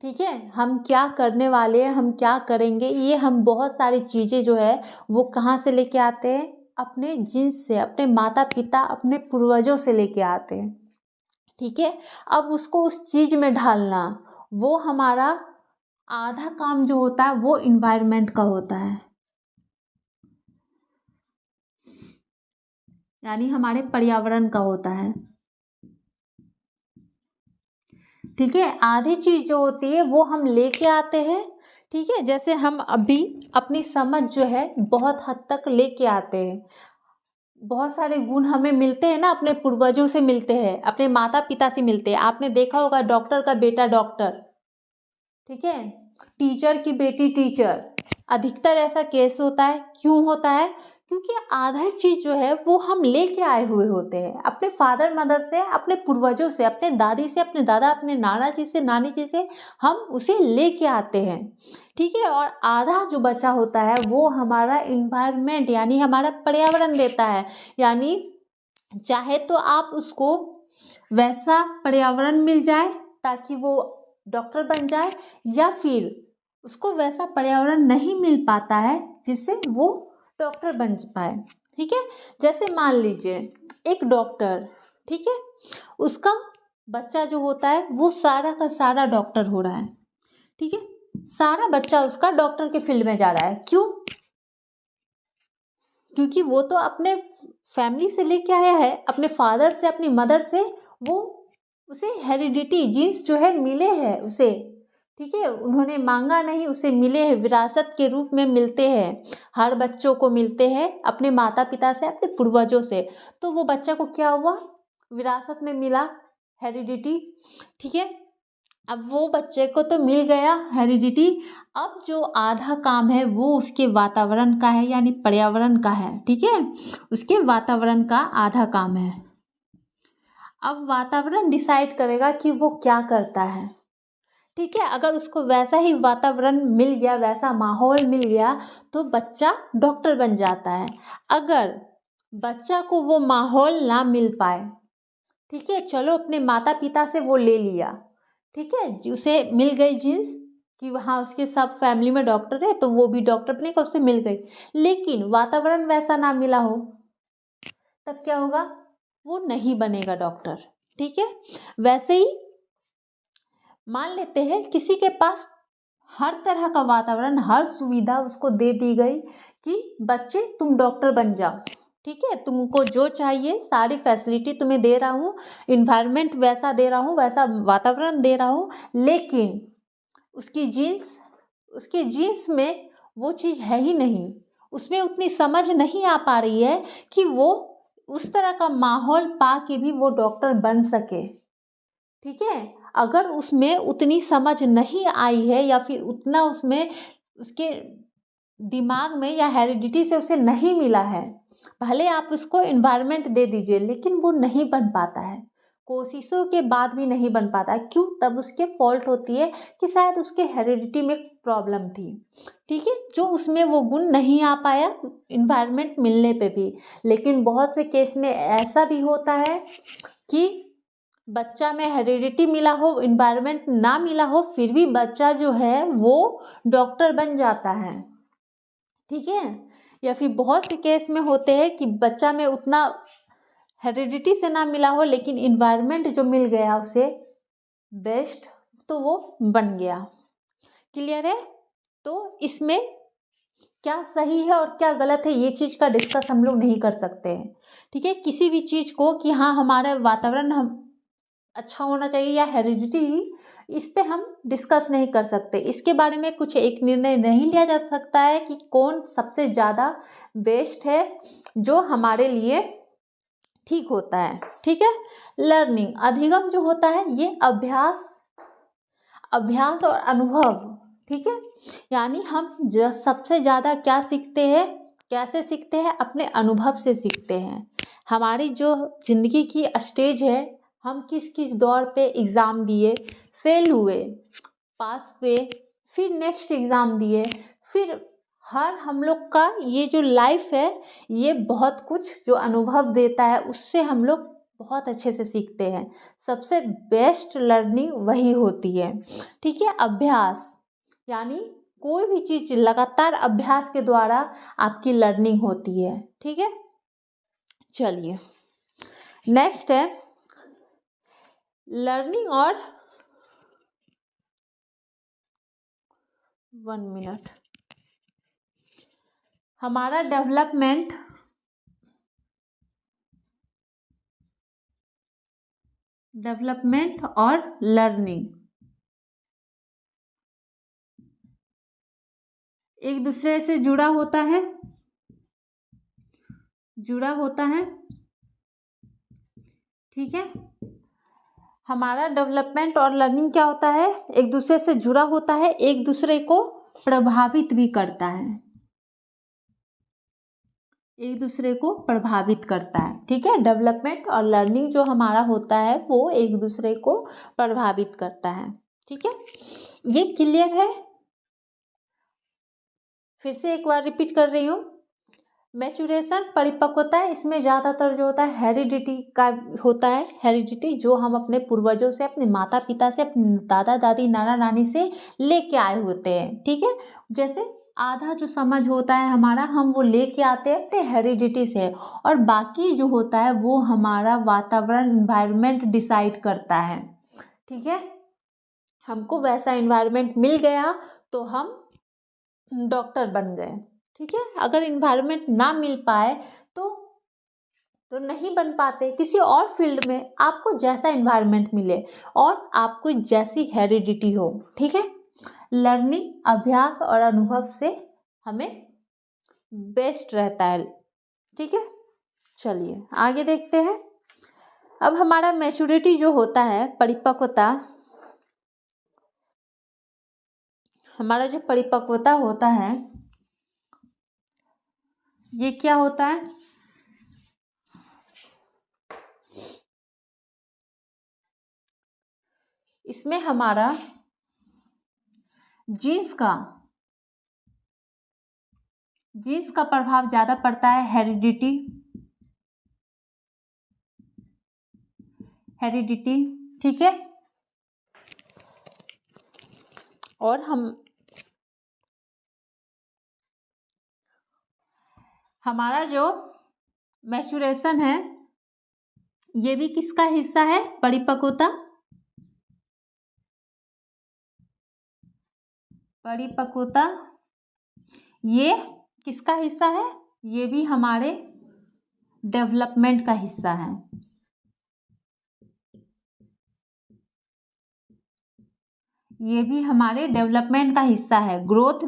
ठीक है, हम क्या करने वाले हैं, हम क्या करेंगे, ये हम बहुत सारी चीज़ें जो है वो कहाँ से लेके आते हैं? अपने जीन्स से, अपने माता पिता, अपने पूर्वजों से लेके आते हैं। ठीक है, अब उसको उस चीज़ में ढालना, वो हमारा आधा काम जो होता है वो इन्वायरमेंट का होता है, यानी हमारे पर्यावरण का होता है। ठीक है, आधी चीज़ जो होती है वो हम लेके आते हैं। ठीक है, जैसे हम अभी अपनी समझ जो है बहुत हद तक लेके आते हैं, बहुत सारे गुण हमें मिलते हैं ना, अपने पूर्वजों से मिलते हैं, अपने माता पिता से मिलते हैं। आपने देखा होगा डॉक्टर का बेटा डॉक्टर, ठीक है, टीचर की बेटी टीचर, अधिकतर ऐसा केस होता है। क्यों होता है? क्योंकि आधा चीज़ जो है वो हम लेके आए हुए होते हैं अपने फादर मदर से, अपने पूर्वजों से, अपने दादी से, अपने दादा, अपने नाना जी से, नानी जी से, हम उसे लेके आते हैं। ठीक है, और आधा जो बचा होता है वो हमारा इन्वायरमेंट यानी हमारा पर्यावरण देता है। यानी चाहे तो आप उसको वैसा पर्यावरण मिल जाए ताकि वो डॉक्टर बन जाए, या फिर उसको वैसा पर्यावरण नहीं मिल पाता है जिससे वो डॉक्टर बन पाए। ठीक है, जैसे मान लीजिए एक डॉक्टर, ठीक है, उसका बच्चा जो होता है वो सारा का सारा डॉक्टर हो रहा है। ठीक है, सारा बच्चा उसका डॉक्टर के फील्ड में जा रहा है। क्यों? क्योंकि वो तो अपने फैमिली से लेके आया है, अपने फादर से, अपनी मदर से, वो उसे हेरिडिटी जीन्स जो है मिले हैं उसे। ठीक है, उन्होंने मांगा नहीं, उसे मिले हैं, विरासत के रूप में मिलते हैं, हर बच्चों को मिलते हैं अपने माता पिता से, अपने पूर्वजों से। तो वो बच्चा को क्या हुआ? विरासत में मिला, हेरिडिटी, ठीक है। अब वो बच्चे को तो मिल गया हेरिडिटी, अब जो आधा काम है वो उसके वातावरण का है, यानी पर्यावरण का है, ठीक है। उसके वातावरण का आधा काम है। अब वातावरण डिसाइड करेगा कि वो क्या करता है, ठीक है। अगर उसको वैसा ही वातावरण मिल गया, वैसा माहौल मिल गया, तो बच्चा डॉक्टर बन जाता है। अगर बच्चा को वो माहौल ना मिल पाए, ठीक है, चलो अपने माता पिता से वो ले लिया, ठीक है, उसे मिल गई जीन्स कि हाँ उसके सब फैमिली में डॉक्टर है तो वो भी डॉक्टर बनेगा, उससे मिल गई, लेकिन वातावरण वैसा ना मिला हो, तब क्या होगा, वो नहीं बनेगा डॉक्टर, ठीक है। वैसे ही मान लेते हैं किसी के पास हर तरह का वातावरण, हर सुविधा उसको दे दी गई कि बच्चे तुम डॉक्टर बन जाओ, ठीक है, तुमको जो चाहिए सारी फैसिलिटी तुम्हें दे रहा हूँ, इन्वायरमेंट वैसा दे रहा हूँ, वैसा वातावरण दे रहा हूँ, लेकिन उसकी जीन्स में वो चीज़ है ही नहीं, उसमें उतनी समझ नहीं आ पा रही है कि वो उस तरह का माहौल पा के भी वो डॉक्टर बन सके, ठीक है। अगर उसमें उतनी समझ नहीं आई है या फिर उतना उसमें उसके दिमाग में या हेरिडिटी से उसे नहीं मिला है, भले आप उसको एनवायरनमेंट दे दीजिए लेकिन वो नहीं बन पाता है, कोशिशों के बाद भी नहीं बन पाता है। क्यों? तब उसके फॉल्ट होती है कि शायद उसके हेरिडिटी में प्रॉब्लम थी, ठीक है, जो उसमें वो गुण नहीं आ पाया एनवायरनमेंट मिलने पे भी। लेकिन बहुत से केस में ऐसा भी होता है कि बच्चा में हेरिडिटी मिला हो, इन्वायरमेंट ना मिला हो, फिर भी बच्चा जो है वो डॉक्टर बन जाता है, ठीक है। या फिर बहुत से केस में होते हैं कि बच्चा में उतना हेरिडिटी से ना मिला हो लेकिन इन्वायरमेंट जो मिल गया उसे बेस्ट, तो वो बन गया। क्लियर है? तो इसमें क्या सही है और क्या गलत है ये चीज़ का डिस्कस हम लोग नहीं कर सकते हैं, ठीक है। किसी भी चीज़ को कि हाँ हमारा वातावरण हम अच्छा होना चाहिए या हेरिडिटी, इस पे हम डिस्कस नहीं कर सकते। इसके बारे में कुछ एक निर्णय नहीं लिया जा सकता है कि कौन सबसे ज़्यादा बेस्ट है जो हमारे लिए ठीक होता है, ठीक है। लर्निंग, अधिगम जो होता है ये अभ्यास और अनुभव, ठीक है। यानी हम सबसे ज़्यादा क्या सीखते हैं, कैसे सीखते हैं, अपने अनुभव से सीखते हैं। हमारी जो ज़िंदगी की स्टेज है, हम किस किस दौर पे एग्ज़ाम दिए, फेल हुए, पास हुए, फिर नेक्स्ट एग्ज़ाम दिए, फिर हर हम लोग का ये जो लाइफ है ये बहुत कुछ जो अनुभव देता है उससे हम लोग बहुत अच्छे से सीखते हैं। सबसे बेस्ट लर्निंग वही होती है, ठीक है। अभ्यास यानी कोई भी चीज़ लगातार अभ्यास के द्वारा आपकी लर्निंग होती है, ठीक है। चलिए नेक्स्ट है लर्निंग और 1 मिनट, हमारा डेवलपमेंट और लर्निंग एक दूसरे से जुड़ा होता है, ठीक है। हमारा डेवलपमेंट और लर्निंग क्या होता है, एक दूसरे से जुड़ा होता है, एक दूसरे को प्रभावित भी करता है, एक दूसरे को प्रभावित करता है, ठीक है। डेवलपमेंट और लर्निंग जो हमारा होता है वो एक दूसरे को प्रभावित करता है, ठीक है। ये क्लियर है? फिर से एक बार रिपीट कर रही हूँ। मैचुरेशन, परिपक्वता, इसमें ज़्यादातर जो होता है हेरिडिटी का होता है। हेरिडिटी जो हम अपने पूर्वजों से, अपने माता पिता से, अपने दादा दादी नाना नानी से लेके आए होते हैं, ठीक है। जैसे आधा जो समझ होता है हमारा, हम वो लेके आते हैं अपने हेरिडिटी से, और बाकी जो होता है वो हमारा वातावरण, इन्वायरमेंट डिसाइड करता है, ठीक है। हमको वैसा इन्वायरमेंट मिल गया तो हम डॉक्टर बन गए, ठीक है। अगर इन्वायरमेंट ना मिल पाए तो नहीं बन पाते। किसी और फील्ड में आपको जैसा इन्वायरमेंट मिले और आपको जैसी हेरिडिटी हो, ठीक है। लर्निंग, अभ्यास और अनुभव से हमें बेस्ट रहता है, ठीक है। चलिए आगे देखते हैं। अब हमारा मैच्योरिटी जो होता है, परिपक्वता, हमारा जो परिपक्वता होता है ये क्या होता है? इसमें हमारा जीन्स का प्रभाव ज्यादा पड़ता है, हेरिडिटी, ठीक है। और हमारा जो मैच्योरेशन है ये भी किसका हिस्सा है? परिपक्वता ये किसका हिस्सा है? ये भी हमारे डेवलपमेंट का हिस्सा है। ये भी हमारे डेवलपमेंट का हिस्सा है। ग्रोथ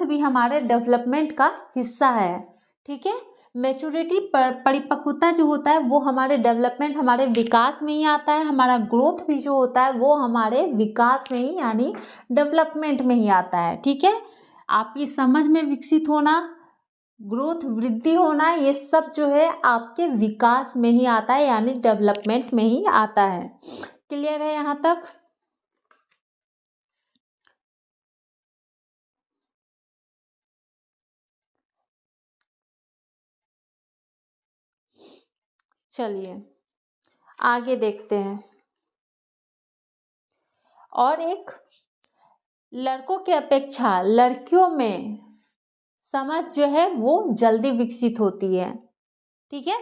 भी हमारे डेवलपमेंट का हिस्सा है, ठीक है। मैच्योरिटी, परिपक्वता जो होता है वो हमारे डेवलपमेंट, हमारे विकास में ही आता है। हमारा ग्रोथ भी जो होता है वो हमारे विकास में ही यानी डेवलपमेंट में ही आता है, ठीक है। आपकी समझ में विकसित होना, ग्रोथ, वृद्धि होना, ये सब जो है आपके विकास में ही आता है यानी डेवलपमेंट में ही आता है। क्लियर है यहाँ तक? चलिए आगे देखते हैं। और एक, लड़कों की अपेक्षा लड़कियों में समझ जो है वो जल्दी विकसित होती है, ठीक है।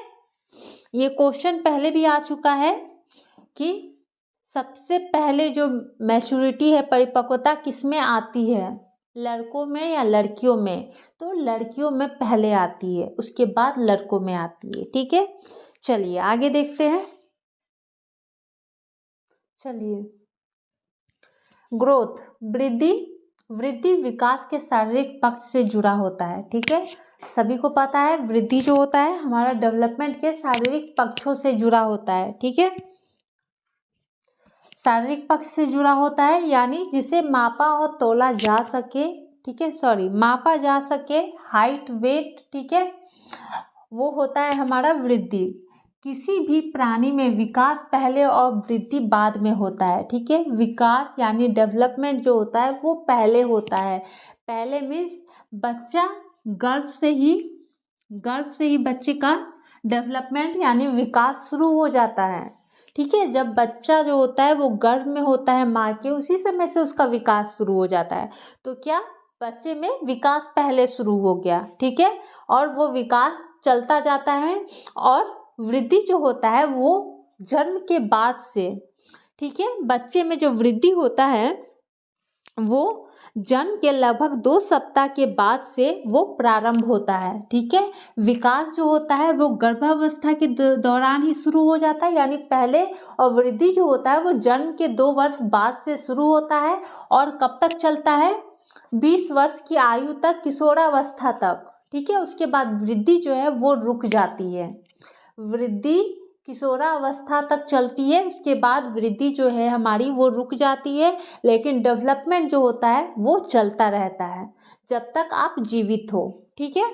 ये क्वेश्चन पहले भी आ चुका है कि सबसे पहले जो मैच्योरिटी है, परिपक्वता किसमें आती है, लड़कों में या लड़कियों में? तो लड़कियों में पहले आती है, उसके बाद लड़कों में आती है, ठीक है। चलिए आगे देखते हैं। चलिए, ग्रोथ, वृद्धि विकास के शारीरिक पक्ष से जुड़ा होता है, ठीक है। सभी को पता है वृद्धि जो होता है हमारा डेवलपमेंट के शारीरिक पक्षों से जुड़ा होता है, ठीक है। शारीरिक पक्ष से जुड़ा होता है यानी जिसे मापा और तोला जा सके, ठीक है, मापा जा सके, हाइट, वेट, ठीक है, वो होता है हमारा वृद्धि। किसी भी प्राणी में विकास पहले और वृद्धि बाद में होता है, ठीक है। विकास यानी डेवलपमेंट जो होता है वो पहले होता है। पहले मीन्स बच्चा गर्भ से ही बच्चे का डेवलपमेंट यानी विकास शुरू हो जाता है, ठीक है। जब बच्चा जो होता है वो गर्भ में होता है माँ के, उसी समय से उसका विकास शुरू हो जाता है। तो क्या बच्चे में विकास पहले शुरू हो गया, ठीक है। और वो विकास चलता जाता है और वृद्धि जो होता है वो जन्म के बाद से, ठीक है। बच्चे में जो वृद्धि होता है वो जन्म के लगभग 2 सप्ताह के बाद से वो प्रारंभ होता है, ठीक है। विकास जो होता है वो गर्भावस्था के दौरान ही शुरू हो जाता है यानी पहले, और वृद्धि जो होता है वो जन्म के 2 वर्ष बाद से शुरू होता है और कब तक चलता है? 20 वर्ष की आयु तक, किशोरावस्था तक, ठीक है। उसके बाद वृद्धि जो है वो रुक जाती है। वृद्धि किशोरावस्था तक चलती है, उसके बाद वृद्धि जो है हमारी वो रुक जाती है, लेकिन डेवलपमेंट जो होता है वो चलता रहता है जब तक आप जीवित हो, ठीक है।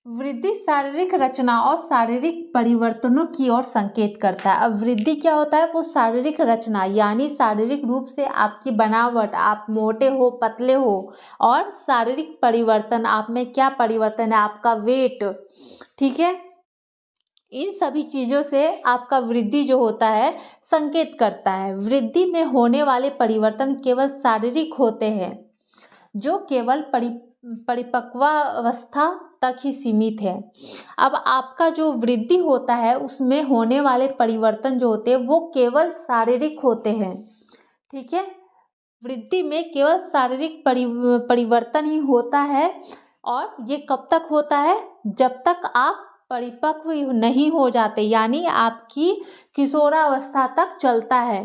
वृद्धि शारीरिक रचना और शारीरिक परिवर्तनों की ओर संकेत करता है। अब वृद्धि क्या होता है? वो शारीरिक रचना यानी शारीरिक रूप से आपकी बनावट, आप मोटे हो, पतले हो, और शारीरिक परिवर्तन, आप में क्या परिवर्तन है, आपका वेट, ठीक है, इन सभी चीज़ों से आपका वृद्धि जो होता है संकेत करता है। वृद्धि में होने वाले परिवर्तन केवल शारीरिक होते हैं जो केवल परिपक्वावस्था तक ही सीमित है। अब आपका जो वृद्धि होता है उसमें होने वाले परिवर्तन जो होते हैं वो केवल शारीरिक होते हैं, ठीक है। वृद्धि में केवल शारीरिक परिवर्तन ही होता है, और ये कब तक होता है? जब तक आप परिपक्व नहीं हो जाते, यानी आपकी किशोरावस्था तक चलता है।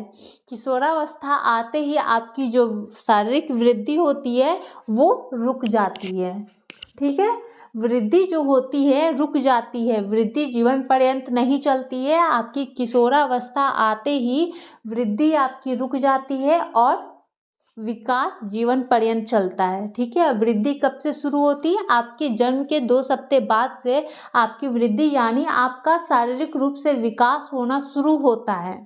किशोरावस्था आते ही आपकी जो शारीरिक वृद्धि होती है वो रुक जाती है, ठीक है। वृद्धि जो होती है रुक जाती है, वृद्धि जीवन पर्यंत नहीं चलती है। आपकी किशोरावस्था आते ही वृद्धि आपकी रुक जाती है और विकास जीवन पर्यंत चलता है। ठीक है, वृद्धि कब से शुरू होती है? आपके जन्म के 2 सप्ताह बाद से आपकी वृद्धि यानी आपका शारीरिक रूप से विकास होना शुरू होता है।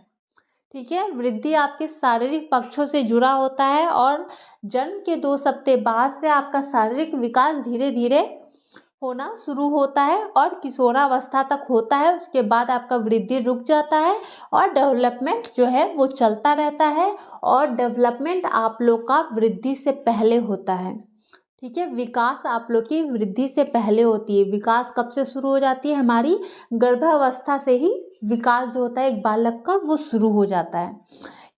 ठीक है, वृद्धि आपके शारीरिक पक्षों से जुड़ा होता है और जन्म के 2 सप्ताह बाद से आपका शारीरिक विकास धीरे धीरे होना शुरू होता है और किशोरावस्था तक होता है। उसके बाद आपका वृद्धि रुक जाता है और डेवलपमेंट जो है वो चलता रहता है और डेवलपमेंट आप लोग का वृद्धि से पहले होता है। ठीक है, विकास आप लोग की वृद्धि से पहले होती है। विकास कब से शुरू हो जाती है? हमारी गर्भावस्था से ही विकास जो होता है एक बालक का वो शुरू हो जाता है।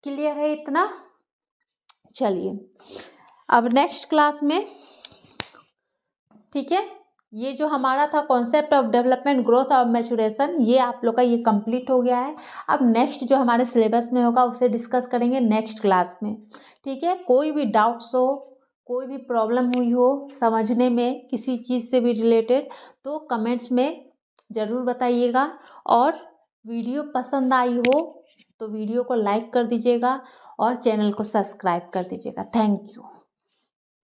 क्लियर है इतना? चलिए अब नेक्स्ट क्लास में, ठीक है, ये जो हमारा था कॉन्सेप्ट ऑफ डेवलपमेंट, ग्रोथ और मैच्योरेशन, ये आप लोग का ये कंप्लीट हो गया है। अब नेक्स्ट जो हमारे सिलेबस में होगा उसे डिस्कस करेंगे नेक्स्ट क्लास में। ठीक है, कोई भी डाउट्स हो, कोई भी प्रॉब्लम हुई हो समझने में किसी चीज़ से भी रिलेटेड, तो कमेंट्स में ज़रूर बताइएगा। और वीडियो पसंद आई हो तो वीडियो को लाइक कर दीजिएगा और चैनल को सब्सक्राइब कर दीजिएगा। Thank you.